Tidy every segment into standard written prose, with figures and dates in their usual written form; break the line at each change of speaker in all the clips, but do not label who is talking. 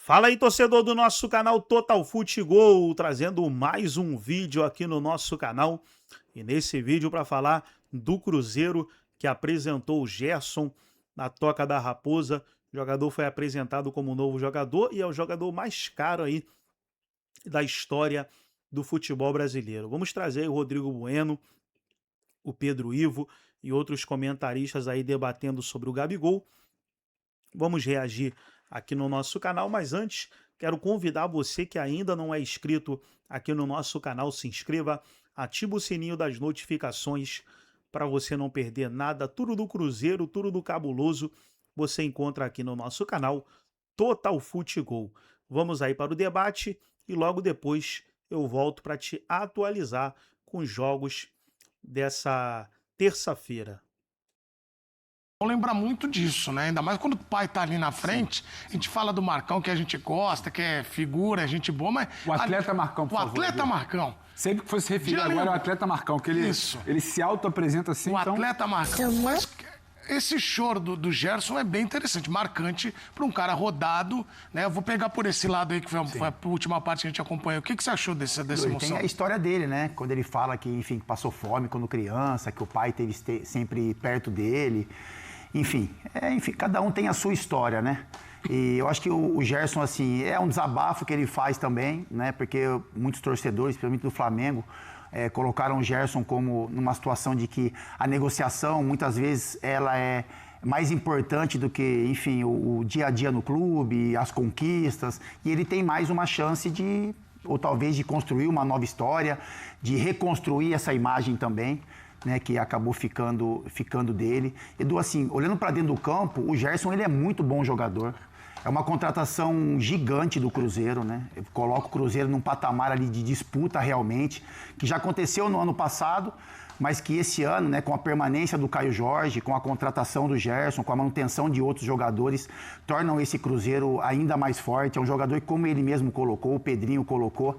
Fala aí, torcedor do nosso canal Total Futebol, trazendo mais um vídeo aqui no nosso canal. E nesse vídeo para falar do Cruzeiro, que apresentou o Gerson na Toca da Raposa. O jogador foi apresentado como novo jogador e é o jogador mais caro aí da história do futebol brasileiro. Vamos trazer o Rodrigo Bueno, o Pedro Ivo e outros comentaristas aí debatendo sobre o Gabigol. Vamos reagir aqui no nosso canal, mas antes quero convidar você que ainda não é inscrito aqui no nosso canal, se inscreva, ativa o sininho das notificações para você não perder nada, tudo do Cruzeiro, tudo do Cabuloso, você encontra aqui no nosso canal Total Futebol. Vamos aí para o debate e logo depois eu volto para te atualizar com os jogos dessa terça-feira.
Lembra muito disso, né? Ainda mais quando o pai tá ali na frente, a gente fala do Marcão, que a gente gosta, que é figura, é gente boa, mas...
O atleta Marcão, por favor.
O atleta Marcão.
Sempre que fosse referir agora ao atleta Marcão, que ele se auto-apresenta assim,
O
então...
atleta Marcão. Mas esse choro do Gerson é bem interessante, marcante para um cara rodado, né? Eu vou pegar por esse lado aí, que foi a última parte que a gente acompanhou. O que você achou dessa emoção?
Tem a história dele, né? Quando ele fala que, enfim, passou fome quando criança, que o pai esteve sempre perto dele. Enfim, cada um tem a sua história, né? E eu acho que o Gerson, assim, é um desabafo que ele faz também, né? Porque muitos torcedores, principalmente do Flamengo, colocaram o Gerson como numa situação de que a negociação, muitas vezes, ela é mais importante do que, enfim, o dia a dia no clube, as conquistas. E ele tem mais uma chance de, ou talvez de construir uma nova história, de reconstruir essa imagem também, né, que acabou ficando dele. Edu, assim, olhando para dentro do campo, o Gerson ele é muito bom jogador. É uma contratação gigante do Cruzeiro, né? Eu coloco o Cruzeiro num patamar ali de disputa realmente, que já aconteceu no ano passado, mas que esse ano, né, com a permanência do Caio Jorge, com a contratação do Gerson, com a manutenção de outros jogadores, tornam esse Cruzeiro ainda mais forte. É um jogador que, como ele mesmo colocou, o Pedrinho colocou,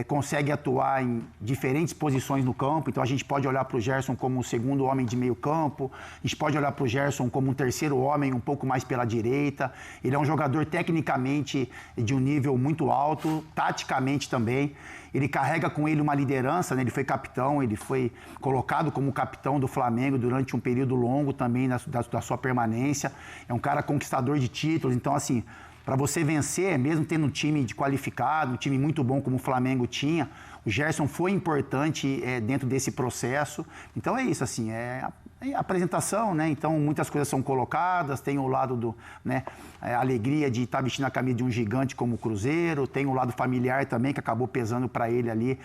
consegue atuar em diferentes posições no campo. Então a gente pode olhar para o Gerson como um segundo homem de meio campo, a gente pode olhar para o Gerson como um terceiro homem um pouco mais pela direita. Ele é um jogador tecnicamente de um nível muito alto, taticamente também. Ele carrega com ele uma liderança, né? Ele foi capitão, ele foi colocado como capitão do Flamengo durante um período longo também da sua permanência. É um cara conquistador de títulos, então assim, para você vencer, mesmo tendo um time qualificado, um time muito bom como o Flamengo tinha, o Gerson foi importante dentro desse processo. Então é isso, assim, a apresentação, né? Então muitas coisas são colocadas, tem o lado a alegria de estar vestindo a camisa de um gigante como o Cruzeiro, tem o lado familiar também, que acabou pesando para ele ali,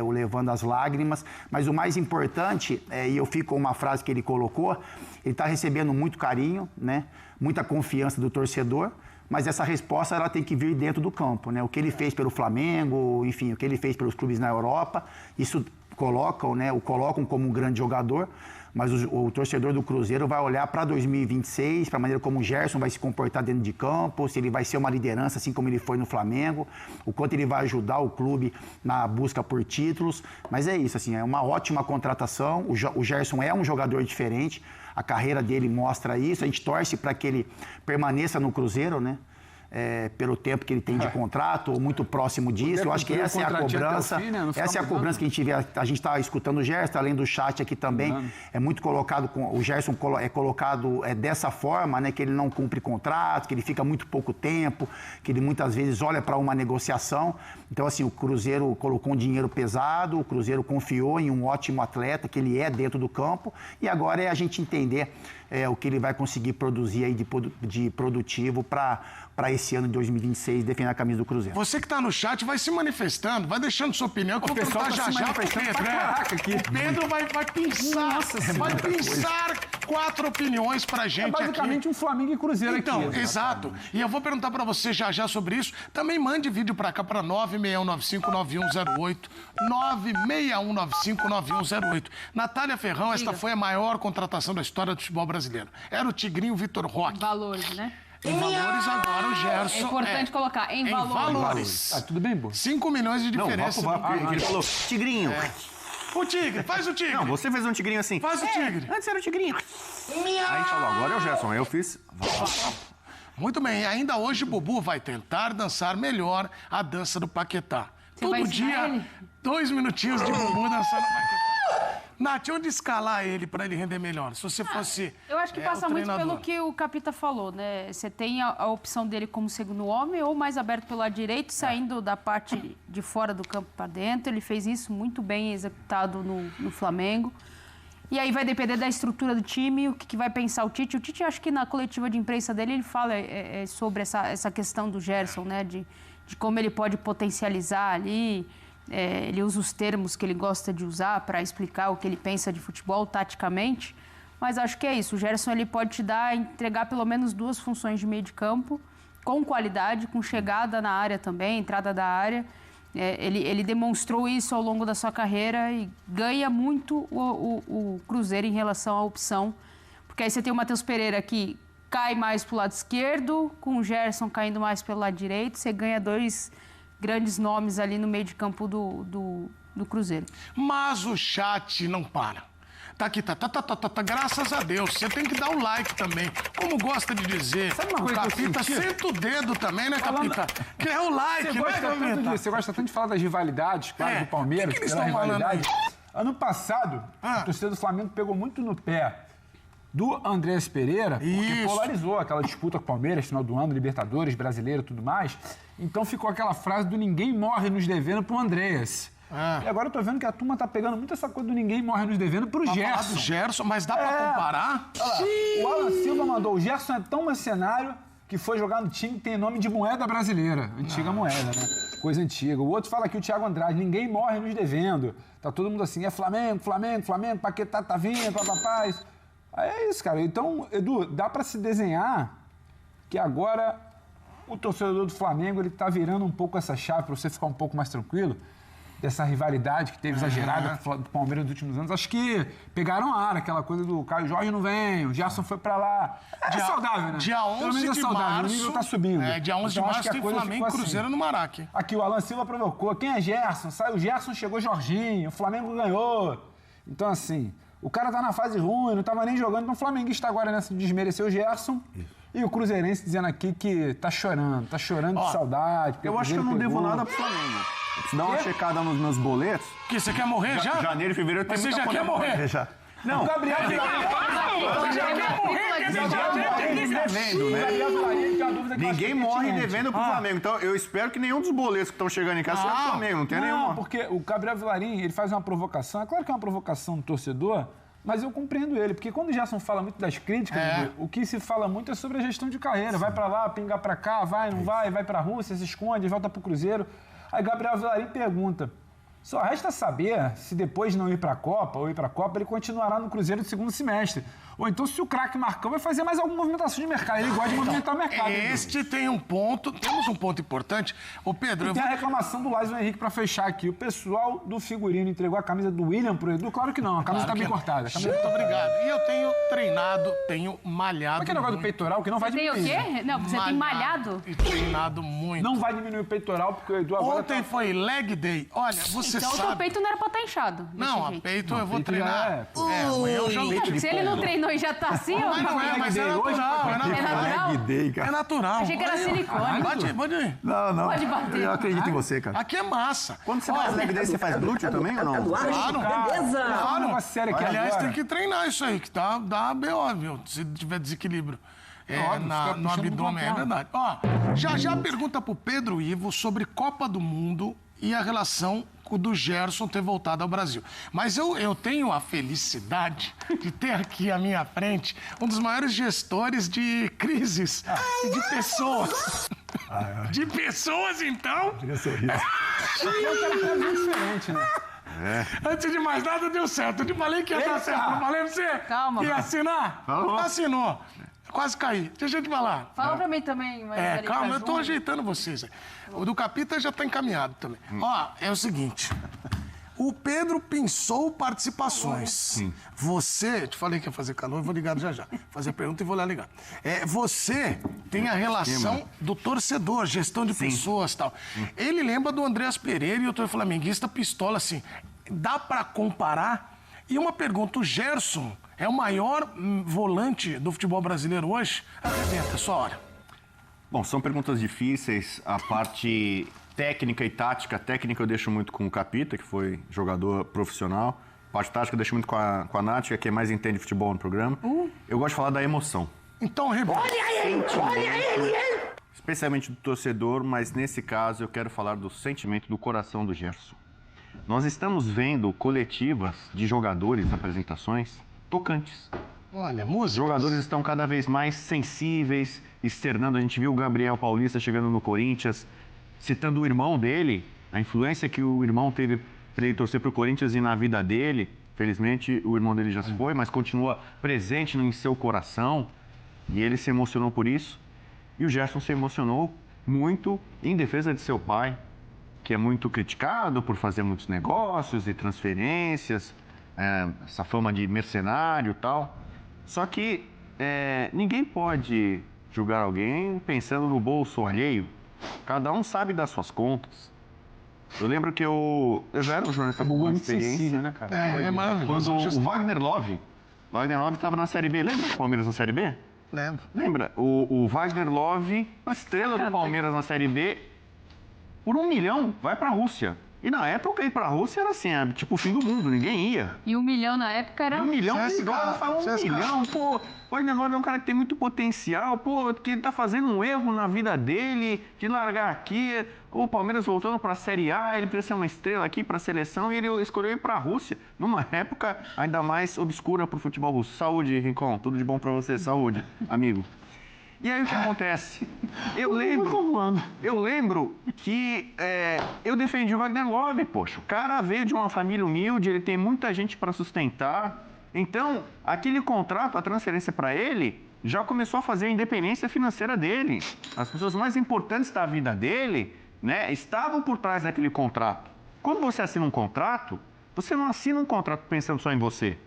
o levando as lágrimas. Mas o mais importante, e eu fico com uma frase que ele colocou, ele está recebendo muito carinho, né? Muita confiança do torcedor. Mas essa resposta ela tem que vir dentro do campo, né? O que ele fez pelo Flamengo, enfim, o que ele fez pelos clubes na Europa, isso o colocam como um grande jogador, mas o torcedor do Cruzeiro vai olhar para 2026, para a maneira como o Gerson vai se comportar dentro de campo, se ele vai ser uma liderança assim como ele foi no Flamengo, o quanto ele vai ajudar o clube na busca por títulos. Mas é isso, assim, é uma ótima contratação. O Gerson é um jogador diferente, a carreira dele mostra isso, a gente torce para que ele permaneça no Cruzeiro, né? Pelo tempo que ele tem de contrato, ou muito próximo disso. Eu acho que essa é a cobrança. Essa é a cobrança que a gente vê. A gente está escutando o Gerson, além do chat aqui também. É muito colocado, o Gerson é colocado dessa forma, né? Que ele não cumpre contrato, que ele fica muito pouco tempo, que ele muitas vezes olha para uma negociação. Então, assim, o Cruzeiro colocou um dinheiro pesado, o Cruzeiro confiou em um ótimo atleta, que ele é dentro do campo, e agora é a gente entender o que ele vai conseguir produzir aí de produtivo para esse ano de 2026 defender a camisa do Cruzeiro.
Você que está no chat vai se manifestando, vai deixando sua opinião, que eu vou perguntar já pro Pedro. O Pedro vai pensar, vai pensar 4 opiniões pra gente aqui.
É basicamente um Flamengo e Cruzeiro aqui.
Então, exato. E eu vou perguntar para você já sobre isso. Também mande vídeo para cá para 961959108, 961959108. Natália Ferrão, esta foi a maior contratação da história do futebol brasileiro. Era o Tigrinho Vitor Roque.
Valores, né?
Em valores, agora o Gerson...
É importante colocar, em valores.
Ah, tudo bem, Bo?
5 milhões de diferença.
Não, ele falou, Tigrinho.
O Tigre, faz o Tigre.
Não, você fez um Tigrinho assim.
Faz o Tigre.
Antes era o Tigrinho. Aí falou, agora é o Gerson. Aí eu fiz...
Muito bem, ainda hoje Bubu vai tentar dançar melhor a dança do Paquetá. Todo dia, 2 minutinhos de Bubu dançando o Paquetá. Nath, onde escalar ele para ele render melhor? Se você fosse
eu acho que passa muito pelo que o Capita falou, né? Você tem a opção dele como segundo homem ou mais aberto pelo lado direito, saindo da parte de fora do campo para dentro. Ele fez isso muito bem executado no Flamengo. E aí vai depender da estrutura do time, o que vai pensar o Tite. O Tite, acho que na coletiva de imprensa dele, ele fala sobre essa questão do Gerson, né? De como ele pode potencializar ali. Ele usa os termos que ele gosta de usar para explicar o que ele pensa de futebol taticamente. Mas acho que é isso. O Gerson ele pode entregar pelo menos 2 funções de meio de campo, com qualidade, com chegada na área também, entrada da área. Ele demonstrou isso ao longo da sua carreira e ganha muito o Cruzeiro em relação à opção. Porque aí você tem o Matheus Pereira que cai mais para o lado esquerdo, com o Gerson caindo mais pelo lado direito. Você ganha 2 grandes nomes ali no meio de campo do Cruzeiro.
Mas o chat não para. Tá aqui, tá. Graças a Deus. Você tem que dar o like também. Como gosta de dizer, o Capita senta o dedo também, né, Capita? Que é o like, né, Capita?
Você gosta tanto de falar das rivalidades, claro, do Palmeiras.
Que eles estão falando aí?
Ano passado, a torcida do Flamengo pegou muito no pé do Andrés Pereira, porque polarizou aquela disputa com o Palmeiras, final do ano, Libertadores, Brasileiro e tudo mais. Então ficou aquela frase do ninguém morre nos devendo pro Andrés. E agora eu tô vendo que a turma tá pegando muito essa coisa do ninguém morre nos devendo pro Gerson.
Do Gerson, mas dá pra comparar?
O Alan Silva mandou, o Gerson é tão mercenário que foi jogar no time que tem nome de moeda brasileira. Antiga moeda, né? Coisa antiga. O outro fala aqui, o Thiago Andrade, ninguém morre nos devendo. Tá todo mundo assim, é Flamengo, Paquetá tá vindo, papapá. É isso, cara. Então, Edu, dá pra se desenhar que agora o torcedor do Flamengo, ele tá virando um pouco essa chave pra você ficar um pouco mais tranquilo. Dessa rivalidade que teve exagerada do Palmeiras nos últimos anos. Acho que pegaram a ar, aquela coisa do Caio Jorge não vem, o Gerson foi pra lá. É saudável, né?
Dia 11 de março...
O nível tá subindo.
Dia 11 de março tem Flamengo e Cruzeiro no Maraca.
Aqui o Alan Silva provocou. Quem é Gerson? Saiu o Gerson, chegou Jorginho, o Flamengo ganhou. Então, assim, o cara tá na fase ruim, não tava nem jogando. Então o flamenguista agora nessa desmereceu o Gerson. E o cruzeirense dizendo aqui que tá chorando de saudade.
Eu acho que eu não devo nada pro Flamengo. Se dá uma checada nos meus boletos...
Que você quer morrer já?
Janeiro e fevereiro tem
muita coisa. Você já quer morrer?
Já. Não. O Gabriel
Você já quer morrer?
Ninguém morre devendo pro Flamengo. Então, eu espero que nenhum dos boletos que estão chegando em casa seja pro Flamengo. Não tem nenhuma.
Não, porque o Gabriel Vilarim, ele faz uma provocação. É claro que é uma provocação do torcedor, mas eu compreendo ele. Porque quando o Gerson fala muito das críticas, o que se fala muito é sobre a gestão de carreira. Vai pra lá, pinga pra cá, vai, não vai pra Rússia, se esconde, volta pro Cruzeiro. Aí Gabriel Vilarim pergunta, só resta saber se depois de não ir para a Copa ou ir para a Copa, ele continuará no Cruzeiro do segundo semestre. Ou então se o craque Marcão vai fazer mais alguma movimentação de mercado. Ele gosta de movimentar o mercado.
Temos um ponto importante. Ô Pedro...
Tem a reclamação do Lázaro Henrique para fechar aqui. O pessoal do figurino entregou a camisa do William pro Edu? Claro que não, a camisa tá bem cortada.
Muito obrigado. E eu tenho treinado, tenho malhado.
Mas que negócio do peitoral que não vai diminuir.
Tem o quê? Não, você tem malhado?
E treinado muito.
Não vai diminuir o peitoral, porque o Edu agora...
Ontem foi leg day. Olha, você sabe...
Então o peito não era pra estar inchado.
Não, a peito eu vou treinar. Amanhã eu jogo.
Se ele não treinou e já tá assim, ó.
Mas é natural. É natural.
Achei que era silicone.
Pode ir.
Não.
Pode bater.
Eu acredito em você, cara.
Aqui é massa.
Quando você faz leg day, você faz glúteo também ou não?
Claro.
Claro. Sério que
aliás, tem que treinar isso aí, que dá BO, viu? Se tiver desequilíbrio. No abdômen, é verdade. Ó, já pergunta pro Pedro Ivo sobre Copa do Mundo e a relação do Gerson ter voltado ao Brasil. Mas eu tenho a felicidade de ter aqui à minha frente um dos maiores gestores de crises e de pessoas. De pessoas, então?
diferente, né?
Antes de mais nada, deu certo. Eu te falei que ia dar certo. Não falei pra você?
Calma,
que ia assinar?
Falou.
Assinou. Quase caí. Deixa eu te falar.
Fala pra mim também.
Calma, eu tô ajeitando vocês. O do Capita já tá encaminhado também. Ó, é o seguinte. O Pedro pensou participações. Sim. Você... Te falei que ia fazer calor, eu vou ligar já. Fazer pergunta e vou lá ligar. Você tem a relação do torcedor, gestão de pessoas e tal. Ele lembra do Andrés Pereira e outro flamenguista pistola assim. Dá pra comparar? E uma pergunta, o Gerson é o maior volante do futebol brasileiro hoje? Apresenta, sua hora.
Bom, são perguntas difíceis. A parte técnica e tática, técnica eu deixo muito com o Capita, que foi jogador profissional. A parte tática eu deixo muito com a Nath, que é quem mais entende futebol no programa. Eu gosto de falar da emoção.
Então, olha ele!
Especialmente do torcedor, mas nesse caso eu quero falar do sentimento, do coração do Gerson. Nós estamos vendo coletivas de jogadores, apresentações tocantes.
Olha,
Os
música.
jogadores estão cada vez mais sensíveis, externando. A gente viu o Gabriel Paulista chegando no Corinthians, citando o irmão dele, a influência que o irmão teve para ele torcer para o Corinthians e na vida dele. Felizmente, o irmão dele já se foi, mas continua presente em seu coração. E ele se emocionou por isso. E o Gerson se emocionou muito em defesa de seu pai, que é muito criticado por fazer muitos negócios e transferências, essa fama de mercenário e tal. Só que ninguém pode julgar alguém pensando no bolso alheio. Cada um sabe das suas contas. Eu lembro que eu já era um jornalista com experiência,
né, cara?
É maravilhoso.
quando o Wagner Love estava na Série B. Lembra do Palmeiras na Série B?
Lembro.
Lembra? O Wagner Love, a estrela do Palmeiras na Série B, por 1 milhão, vai pra Rússia. E na época ir pra Rússia era assim, tipo o fim do mundo, ninguém ia.
E 1 milhão na época era...
1 milhão de
CSKA,
dólares, fala 1 milhão, pô. O Wagner Love é um cara que tem muito potencial, pô, que ele tá fazendo um erro na vida dele, de largar aqui. O Palmeiras voltando pra Série A, ele precisa ser uma estrela aqui pra seleção e ele escolheu ir pra Rússia, numa época ainda mais obscura pro futebol russo. Saúde, Rincon, tudo de bom pra você, saúde, amigo. E aí o que acontece? Eu lembro que eu defendi o Wagner Love, poxa. O cara veio de uma família humilde, ele tem muita gente para sustentar. Então, aquele contrato, a transferência para ele, já começou a fazer a independência financeira dele. As pessoas mais importantes da vida dele, né, estavam por trás daquele contrato. Quando você assina um contrato, você não assina um contrato pensando só em você.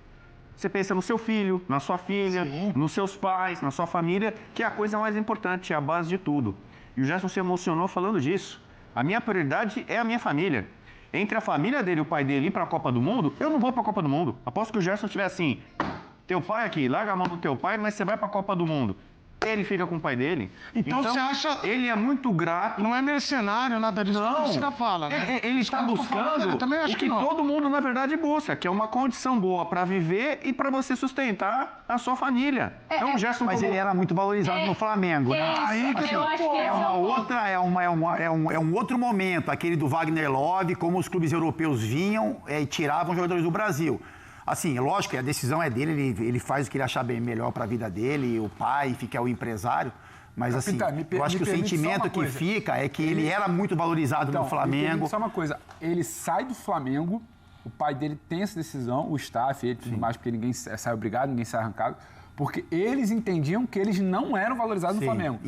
Você pensa no seu filho, na sua filha, nos seus pais, na sua família, que é a coisa mais importante, é a base de tudo. E o Gerson se emocionou falando disso. A minha prioridade é a minha família. Entre a família dele e o pai dele ir para a Copa do Mundo, eu não vou para a Copa do Mundo. Aposto que o Gerson estiver assim, teu pai aqui, larga a mão do teu pai, mas você vai para a Copa do Mundo. Ele fica com o pai dele.
Então você acha...
Ele é muito grato.
Não é mercenário, nada disso.
Não.
Você já fala, né?
Ele está buscando
eu também acho
o que
que não.
todo mundo, na verdade, busca, que é uma condição boa para viver e para você sustentar a sua família. Então, o Gerson
Mas ele era muito valorizado no Flamengo, né?
Aí que
eu acho que
É uma outra, é um outro momento, aquele do Wagner Love, como os clubes europeus vinham e tiravam jogadores do Brasil. Assim, lógico que a decisão é dele, ele faz o que ele achar bem melhor para a vida dele, o pai, fica o empresário. Mas assim, eu acho que o sentimento que fica é que ele era muito valorizado no Flamengo.
Só uma coisa, ele sai do Flamengo, o pai dele tem essa decisão, o staff, ele tudo mais, porque ninguém sai obrigado, ninguém sai arrancado, porque eles entendiam que eles não eram valorizados no Flamengo.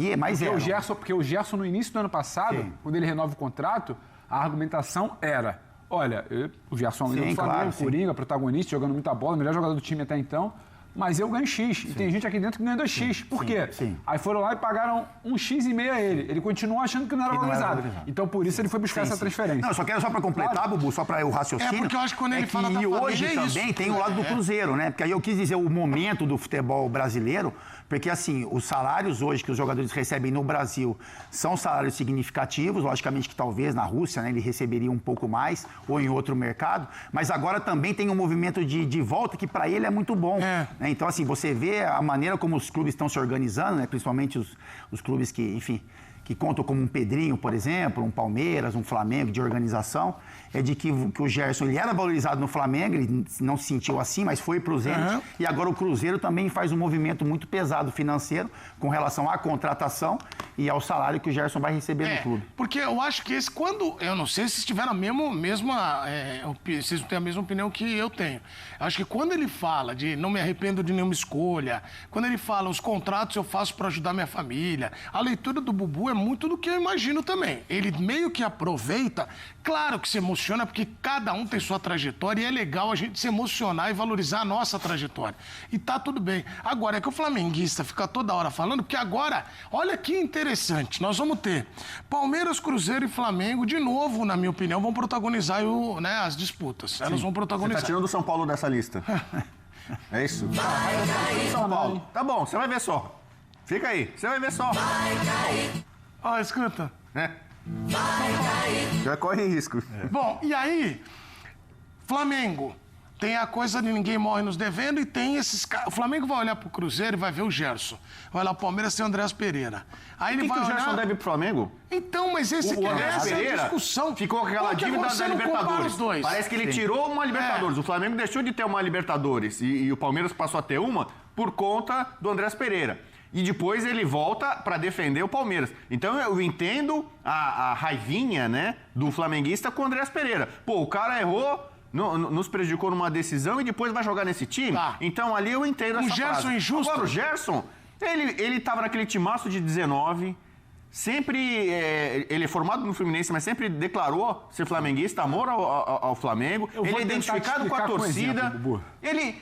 Porque o Gerson, no início do ano passado, quando ele renova o contrato, a argumentação era, olha, o Gerson ainda no Flamengo, Coringa, protagonista, jogando muita bola, melhor jogador do time até então, mas eu ganho X. E tem gente aqui dentro que ganha 2X. Por quê? Aí foram lá e pagaram 1,5 x a ele. Ele continuou achando que não era valorizado. Então, por isso, ele foi buscar essa transferência.
Não, só para completar, Bubu, só para o raciocínio.
É porque eu acho que quando ele fala da
família, hoje também tem o lado do Cruzeiro, né? Porque aí eu quis dizer o momento do futebol brasileiro, porque assim, os salários hoje que os jogadores recebem no Brasil são salários significativos, logicamente que talvez na Rússia, né, ele receberia um pouco mais, ou em outro mercado, mas agora também tem um movimento de volta que para ele é muito bom. Né? Então, assim, você vê a maneira como os clubes estão se organizando, né? Principalmente os clubes que, enfim, que contam como um Pedrinho, por exemplo, um Palmeiras, um Flamengo de organização, é de que o Gerson ele era valorizado no Flamengo, ele não se sentiu assim, mas foi para o Zenit. E agora o Cruzeiro também faz um movimento muito pesado financeiro com relação à contratação e ao salário que o Gerson vai receber no clube.
Porque eu acho que eu não sei se tiveram vocês não têm a mesma opinião que eu tenho. Eu acho que quando ele fala de não me arrependo de nenhuma escolha, quando ele fala os contratos eu faço para ajudar minha família, a leitura do Bubu é muito do que eu imagino também. Ele meio que aproveita, claro que se emociona, porque cada um tem sua trajetória e é legal a gente se emocionar e valorizar a nossa trajetória. E tá tudo bem. Agora, é que o flamenguista fica toda hora falando, porque agora, olha que interessante, nós vamos ter Palmeiras, Cruzeiro e Flamengo, de novo, na minha opinião, vão protagonizar as disputas. Elas vão protagonizar.
Você tá tirando o São Paulo dessa lista. É isso? São Paulo. Tá bom, você vai ver só. Fica aí, você vai ver só.
Ó, escuta.
Já corre risco.
Bom, e aí, Flamengo, tem a coisa de ninguém morre nos devendo e tem esses caras. O Flamengo vai olhar pro Cruzeiro e vai ver o Gerson. Vai lá pro Palmeiras tem o Andréas Pereira. Aí ele
Por que
vai
o Gerson
olhar...
deve pro Flamengo?
Então, mas essa
Andréas
é a
Pereira
discussão.
ficou com aquela
Porque
dívida
você
da
não compara
Libertadores.
os dois.
Parece que ele tirou uma Libertadores. O Flamengo deixou de ter uma Libertadores e o Palmeiras passou a ter uma por conta do Andréas Pereira. E depois ele volta para defender o Palmeiras. Então eu entendo a raivinha, né, do flamenguista com o Andréas Pereira. Pô, o cara errou, nos prejudicou numa decisão e depois vai jogar nesse time.
Tá.
Então ali eu entendo essa
Gerson
frase.
injusto.
Agora o Gerson, ele tava naquele timaço de 19, sempre, ele é formado no Fluminense, mas sempre declarou ser flamenguista, amor ao Flamengo.
Eu vou
Ele é
tentar
identificado com a
explicar com um
torcida.
exemplo, Bubu.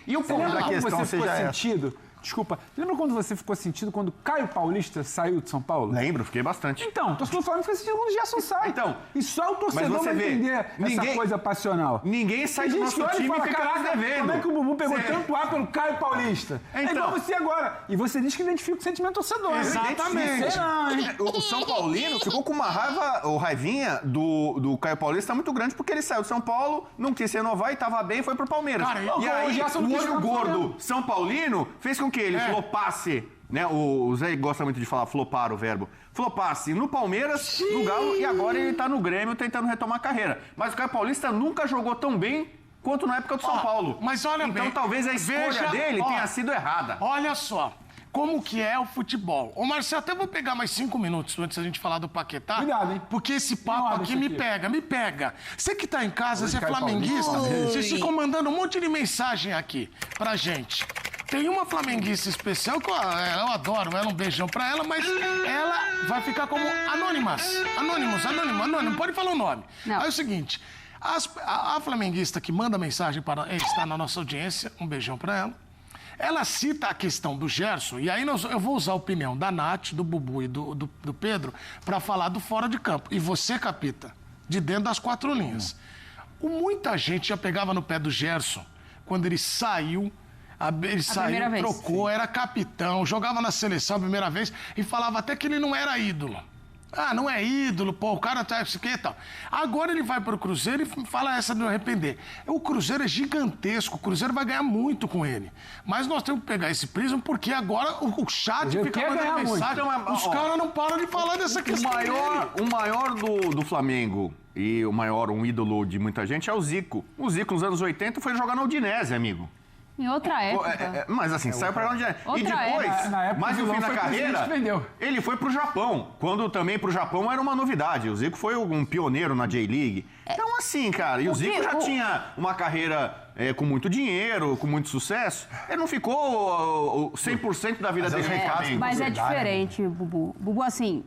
E o
Você lembra
Palmeiras...
quando
questão
você ficou
seja essa.
sentido? Desculpa. Lembra quando você ficou sentido quando Caio Paulista saiu de São Paulo?
Lembro, fiquei bastante.
Então, o torcedor do Flamengo fica sentindo quando o Gerson sai.
Então,
e só o torcedor
mas você
vai
vê,
entender essa coisa passional.
Ninguém sai
Tem
do
gente
nosso
que olha e
time e
fala,
fica nos
caraca,
devendo.
como é que o Bubu pegou
Cê-
tanto ar pelo Caio Paulista? É
Então.
igual você agora. E você diz que identifica o sentimento torcedor. né?
Exatamente.
Você não, hein?
O São Paulino ficou com uma raivinha do Caio Paulista muito grande, porque ele saiu de São Paulo, não quis renovar e estava bem, foi pro Palmeiras.
Cara,
e
o
aí,
Gerson não
o
quis
olho
ficar pro
gordo
Flamengo.
São Paulino fez com que ele flopasse, né? O Zé gosta muito de falar flopar o verbo. Flopasse no Palmeiras, no Galo, e agora ele tá no Grêmio tentando retomar a carreira. Mas o Caio Paulista nunca jogou tão bem quanto na época do São Paulo.
Mas olha
então
bem,
talvez a escolha
veja,
dele
ó,
tenha sido errada.
Olha só, como que é o futebol. Ô, Marcelo, até vou pegar mais 5 minutos antes da gente falar do Paquetá.
Cuidado, hein?
Porque esse papo
Olha
aqui
isso
me
aqui.
pega, me pega. Você que tá em casa, você é
Caio
flamenguista,
Paulista.
vocês ficam mandando um monte de mensagem aqui pra gente. Tem uma flamenguista especial que eu adoro, ela, um beijão pra ela, mas ela vai ficar como anônimo, pode falar o nome.
Não.
Aí é o seguinte, a flamenguista que manda mensagem para está na nossa audiência, um beijão pra ela. Ela cita a questão do Gerson, e aí eu vou usar a opinião da Nath, do Bubu e do Pedro para falar do fora de campo. E você, Capita, de dentro das 4 linhas. Muita gente já pegava no pé do Gerson quando ele saiu. Ele
primeira vez.
trocou, era capitão, jogava na seleção a primeira vez e falava até que ele não era ídolo. Ah, não é ídolo, pô, o cara tá isso aqui e tal. Agora ele vai pro Cruzeiro e fala essa de não arrepender. O Cruzeiro é gigantesco, o Cruzeiro vai ganhar muito com ele. Mas nós temos que pegar esse prisma porque agora o chat
Cruzeiro
fica
quer
mandando
ganhar muito.
mensagem.
Então,
Os caras não param de falar dessa questão.
O maior do Flamengo e o maior, um ídolo de muita gente, é o Zico. O Zico, nos anos 80, foi jogar na Udinese, amigo.
Em outra época.
Mas assim, saiu pra onde é. E
Outra
depois,
época.
Na época,
mais
o
no fim
vilão
da
foi o presidente
carreira,
que vendeu.
ele foi pro Japão. Quando também pro Japão era uma novidade. O Zico foi um pioneiro na J-League. Então assim, cara, e o Zico já tinha uma carreira com muito dinheiro, com muito sucesso. Ele não ficou 100% da vida dele no Flamengo.
Mas é diferente, Bubu. Bubu, assim,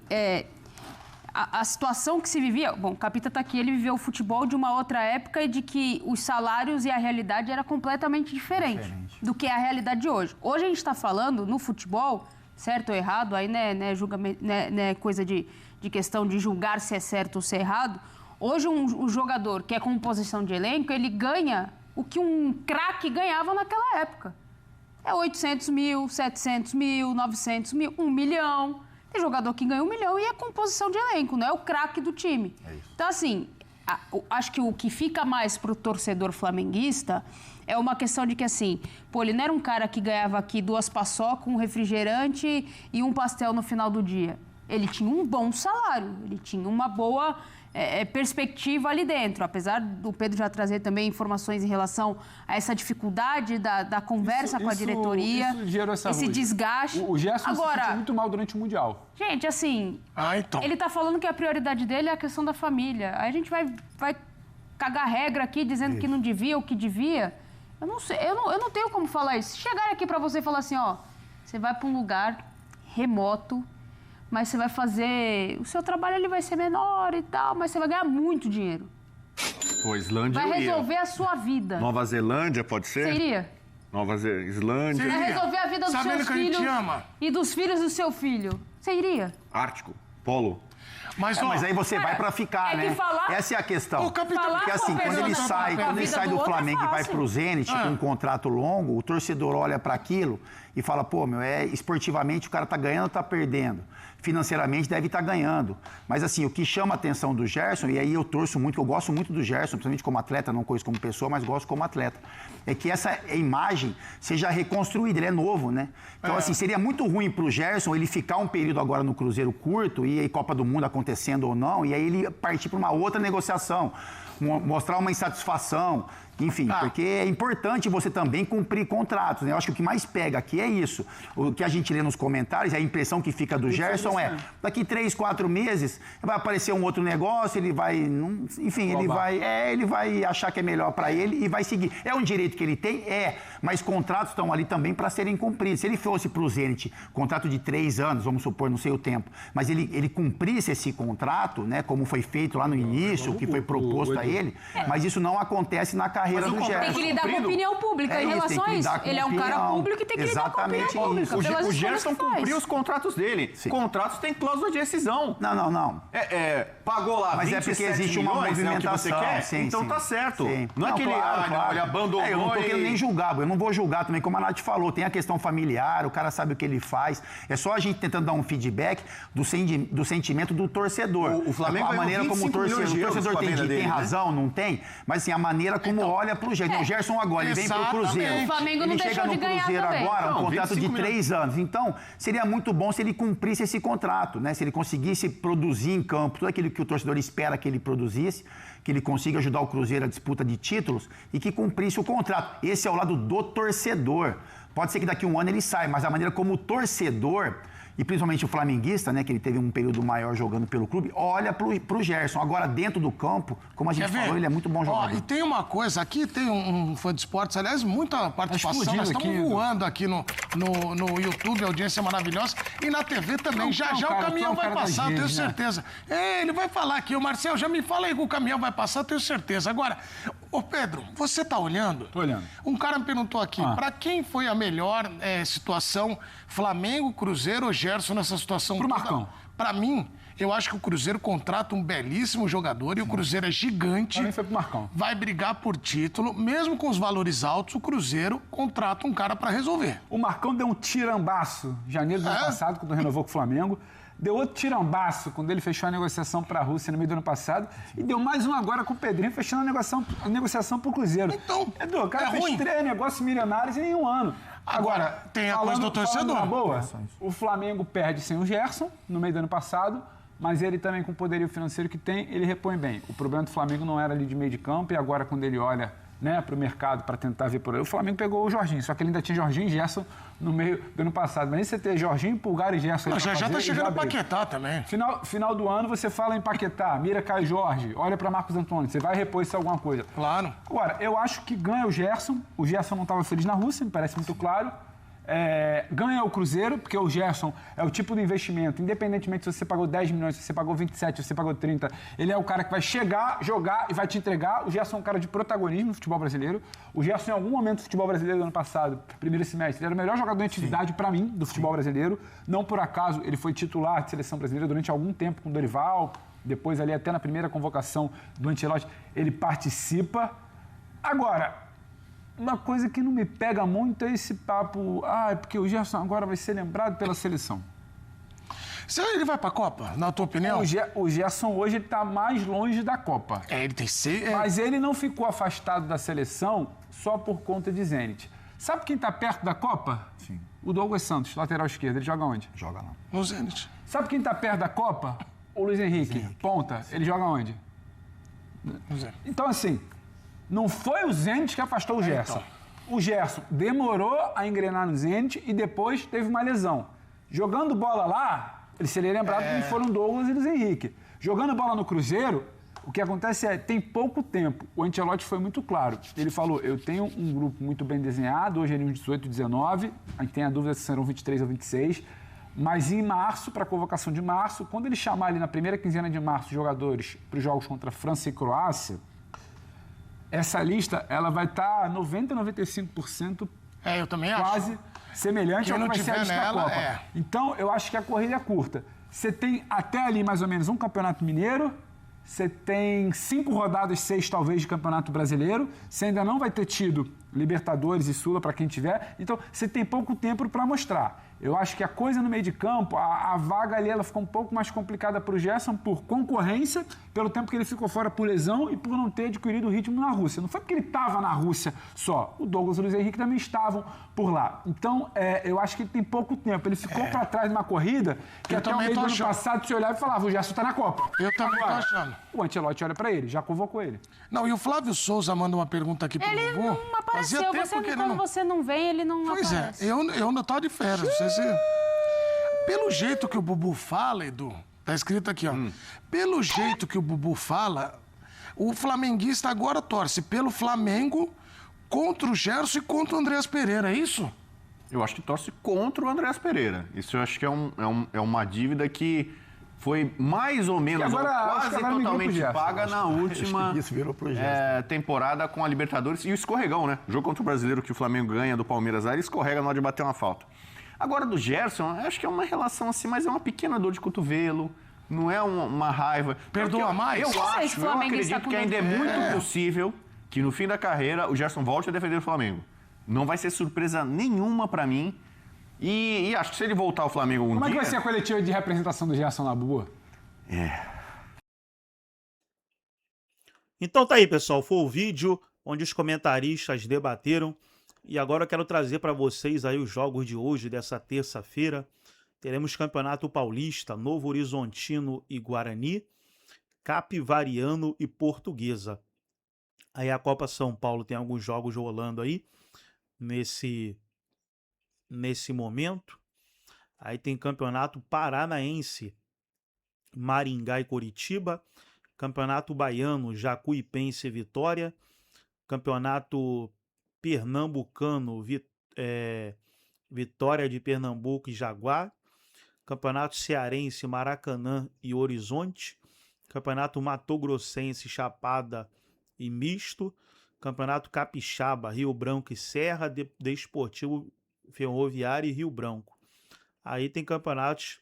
a situação que se vivia... Bom, o Capita tá aqui, ele viveu o futebol de uma outra época e de que os salários e a realidade era completamente diferente do que é a realidade de hoje. Hoje a gente está falando, no futebol, certo ou errado, aí né, coisa de questão de julgar se é certo ou se é errado. Hoje um jogador que é composição de elenco, ele ganha o que um craque ganhava naquela época. É 800 mil, 700 mil, 900 mil, 1 milhão... Tem jogador que ganha 1 milhão e é composição de elenco, não é o craque do time. Então, assim, acho que o que fica mais pro torcedor flamenguista é uma questão de que, assim, pô, ele não era um cara que ganhava aqui 2 paçocas, um refrigerante e um pastel no final do dia. Ele tinha um bom salário, ele tinha uma boa perspectiva ali dentro. Apesar do Pedro já trazer também informações em relação a essa dificuldade da conversa com a diretoria,
isso gerou essa
esse
ruído.
desgaste.
O Gerson se
Agora,
sentiu muito mal durante o Mundial.
gente, assim,
Então.
ele tá falando que a prioridade dele é a questão da família. Aí a gente vai cagar regra aqui dizendo que não devia ou que devia. Eu não sei, eu não tenho como falar isso. Se chegarem aqui pra você e falar assim, ó, você vai pra um lugar remoto, mas você vai fazer... O seu trabalho ele vai ser menor e tal, mas você vai ganhar muito dinheiro.
Pô, Islândia
Vai
eu ia.
resolver a sua vida.
Nova Zelândia, pode ser?
Você iria?
Islândia.
Sim.
Vai resolver a vida dos
Sabendo
seus
que a gente
filhos
ama.
e dos filhos do seu filho. Você iria?
Ártico. Polo.
Mas, ó,
Mas aí você
Cara,
vai pra ficar,
é que
né?
falar-
Essa é a questão.
Ô, capitão,
Falar
Porque
com a
assim, quando ele
pessoa
sai,
da
quando ele
vida
sai do
outro é
Flamengo e vai
fácil.
pro Zenit com um contrato longo, o torcedor olha para aquilo e fala, pô, meu, esportivamente o cara tá ganhando ou tá perdendo? financeiramente deve estar ganhando. Mas assim, o que chama a atenção do Gerson, e aí eu torço muito, eu gosto muito do Gerson, principalmente como atleta, não conheço como pessoa, mas gosto como atleta, é que essa imagem seja reconstruída, ele é novo, né? Então assim, seria muito ruim pro Gerson ele ficar um período agora no Cruzeiro curto, e aí Copa do Mundo acontecendo ou não, e aí ele partir para uma outra negociação, mostrar uma insatisfação, enfim, porque é importante você também cumprir contratos, né? Eu acho que o que mais pega aqui é isso. O que a gente lê nos comentários, a impressão que fica do Gerson é, daqui 3, 4 meses, vai aparecer um outro negócio, ele vai, enfim, ele vai achar que é melhor para ele e vai seguir. É um direito que ele tem? É, mas contratos estão ali também para serem cumpridos. Se ele fosse para o Zenit, contrato de 3 anos, vamos supor, não sei o tempo, mas ele cumprisse esse contrato, né, como foi feito lá no início, que foi proposto a ele, mas isso não acontece na carreira do Gerson.
Tem que lidar com a opinião pública em relação a isso. Ele é um cara público e tem que lidar com a opinião pública.
O Gerson cumpriu os contratos dele. Sim. Contratos têm cláusula de rescisão.
Não.
Pagou lá
mas
27
é porque existe uma movimentação.
Você quer?
Sim,
então
sim.
tá certo.
Sim.
Não é que ele abandonou.
Eu não tô querendo nem julgar, eu não vou julgar também, como a Nath falou. Tem a questão familiar, o cara sabe o que ele faz. É só a gente tentando dar um feedback do sentimento do torcedor.
O Flamengo
a maneira como o torcedor tem razão, não tem? Mas assim, a maneira como olha pro Gerson. O Gerson agora, ele vem pro Cruzeiro.
O Flamengo não deixou de ganhar também.
Ele chega no Cruzeiro agora, um contrato de 3 anos. Então, seria muito bom se ele cumprisse esse contrato, né? Se ele conseguisse produzir em campo tudo aquilo que o torcedor espera que ele produzisse, que ele consiga ajudar o Cruzeiro à disputa de títulos e que cumprisse o contrato. Esse é o lado do torcedor. Pode ser que daqui a um ano ele saia, mas a maneira como o torcedor, e principalmente o flamenguista, né, que ele teve um período maior jogando pelo clube, olha pro Gerson. Agora, dentro do campo, como a gente falou, ele é muito bom jogador.
E tem uma coisa, aqui tem um fã de esportes, aliás, muita participação, nós estamos voando aqui no YouTube, audiência maravilhosa, e na TV também. Já o caminhão vai passar, tenho certeza. Ele vai falar aqui, o Marcel, já me fala aí que o caminhão vai passar, tenho certeza. Agora, ô Pedro, você tá olhando?
Tô olhando.
Um cara me perguntou aqui, pra quem foi a melhor situação, Flamengo, Cruzeiro ou Gerson nessa situação?
Pro Marcão.
Pra mim, eu acho que o Cruzeiro contrata um belíssimo jogador e o Cruzeiro é gigante.
Pra mim foi pro Marcão.
Vai brigar por título, mesmo com os valores altos, o Cruzeiro contrata um cara pra resolver.
O Marcão deu um tirambaço em janeiro do ano passado, quando renovou com o Flamengo. Deu outro tirambaço quando ele fechou a negociação para a Rússia no meio do ano passado. E deu mais um agora com o Pedrinho, fechando a negociação para o Cruzeiro.
Então,
Edu, o cara fez 3 negócios milionários em um ano.
Agora tem a coisa do torcedor.
Na boa, o Flamengo perde sem o Gerson no meio do ano passado, mas ele também, com o poderio financeiro que tem, ele repõe bem. O problema do Flamengo não era ali de meio de campo, e agora quando ele olha, né, para o mercado para tentar ver por aí, o Flamengo pegou o Jorginho, só que ele ainda tinha Jorginho e Gerson no meio do ano passado. Mas aí você ter Jorginho, Pulgar e Gerson...
Já tá chegando Paquetá também.
Final do ano você fala em Paquetá, mira Caio Jorge, olha para Marcos Antônio, você vai repor isso a alguma coisa.
Claro.
Agora, eu acho que ganha o Gerson não estava feliz na Rússia, me parece muito claro. Ganha o Cruzeiro, porque o Gerson é o tipo de investimento, independentemente se você pagou 10 milhões, se você pagou 27, se você pagou 30, ele é o cara que vai chegar, jogar e vai te entregar. O Gerson é um cara de protagonismo no futebol brasileiro. O Gerson, em algum momento do futebol brasileiro do ano passado, primeiro semestre, ele era o melhor jogador em atividade para mim do futebol brasileiro. Não por acaso, ele foi titular de seleção brasileira durante algum tempo com o Dorival, depois ali até na primeira convocação do Ancelotti, ele participa. Agora, uma coisa que não me pega muito é esse papo, é porque o Gerson agora vai ser lembrado pela seleção.
Ele vai pra Copa, na tua opinião?
O Gerson hoje está mais longe da Copa.
Ele tem que ser...
Mas ele não ficou afastado da seleção só por conta de Zenit. Sabe quem está perto da Copa?
Sim.
O Douglas Santos, lateral esquerdo. Ele joga onde?
Joga lá.
No Zenit.
Sabe quem está perto da Copa? O Luiz Henrique, ponta. Ele joga onde?
No Zenit.
Então, assim... Não foi o Zenit que afastou o Gerson. Então. O Gerson demorou a engrenar no Zenit e depois teve uma lesão. Jogando bola lá, ele seria lembrado que foram Douglas e Luiz Henrique. Jogando bola no Cruzeiro, o que acontece tem pouco tempo. O Ancelotti foi muito claro. Ele falou, eu tenho um grupo muito bem desenhado, hoje é uns 18, 19, a gente tem a dúvida se serão 23 ou 26, mas em março, para a convocação de março, quando ele chamar ali na primeira quinzena de março jogadores para os jogos contra França e Croácia, essa lista, ela vai estar 90%, 95%
eu também acho.
Quase semelhante ao que vai ser a lista da Copa. Então, eu acho que a corrida é curta. Você tem até ali, mais ou menos, um Campeonato Mineiro, você tem 5 rodadas, 6 talvez, de Campeonato Brasileiro, você ainda não vai ter tido Libertadores e Sula para quem tiver, então você tem pouco tempo para mostrar. Eu acho que a coisa no meio de campo, a vaga ali, ela ficou um pouco mais complicada para o Gerson por concorrência, pelo tempo que ele ficou fora por lesão e por não ter adquirido o ritmo na Rússia. Não foi porque ele estava na Rússia só. O Douglas e o Luiz Henrique também estavam por lá. Então, eu acho que ele tem pouco tempo. Ele ficou para trás numa corrida que até o meio do ano passado você olhava e falava, o Gerson está na Copa.
Eu também tô achando.
O Ancelotti olha para ele, já convocou ele.
Não, e o Flávio Souza manda uma pergunta aqui pro Bubu.
Ele não apareceu.
Fazia tempo que ele
Quando você não vem, ele não
Pois
aparece.
eu não tô de férias. Não sei se... Pelo jeito que o Bubu fala, Edu, tá escrito aqui, ó. Pelo jeito que o Bubu fala, o flamenguista agora torce pelo Flamengo contra o Gerson e contra o Andreas Pereira, é isso?
Eu acho que torce contra o Andreas Pereira. Isso eu acho que é uma dívida que foi mais ou menos, quase totalmente paga na última temporada com a Libertadores. E o escorregão, né? O jogo contra o Brasileiro que o Flamengo ganha do Palmeiras, aí ele escorrega na hora de bater uma falta. Agora, do Gerson, eu acho que é uma relação assim, mas é uma pequena dor de cotovelo, não é uma raiva.
Perdoa mais?
Eu acredito que ainda é muito possível que no fim da carreira o Gerson volte a defender o Flamengo. Não vai ser surpresa nenhuma pra mim. E acho que se ele voltar ao Flamengo
Como é que vai ser a coletiva de representação do Gerson na Boa?
Então tá aí, pessoal. Foi o vídeo onde os comentaristas debateram. E agora eu quero trazer para vocês aí os jogos de hoje, dessa terça-feira. Teremos Campeonato Paulista, Novo Horizontino e Guarani, Capivariano e Portuguesa. Aí a Copa São Paulo tem alguns jogos rolando aí nesse momento. Aí tem Campeonato Paranaense, Maringá e Coritiba. Campeonato Baiano, Jacuipense e Vitória. Campeonato Pernambucano, Vitória de Pernambuco e Jaguar. Campeonato Cearense, Maracanã e Horizonte. Campeonato Mato Grossense, Chapada e Misto. Campeonato Capixaba, Rio Branco e Serra. Desportivo Ferroviário e Rio Branco. Aí tem campeonatos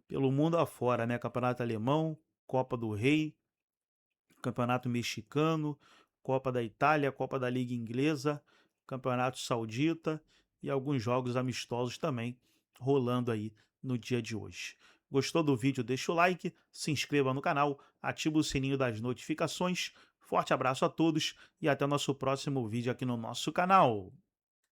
pelo mundo afora, né? Campeonato Alemão, Copa do Rei, Campeonato Mexicano, Copa da Itália, Copa da Liga Inglesa, Campeonato Saudita e alguns jogos amistosos também rolando aí no dia de hoje. Gostou do vídeo? Deixa o like, se inscreva no canal, ativa o sininho das notificações. Forte abraço a todos e até o nosso próximo vídeo aqui no nosso canal.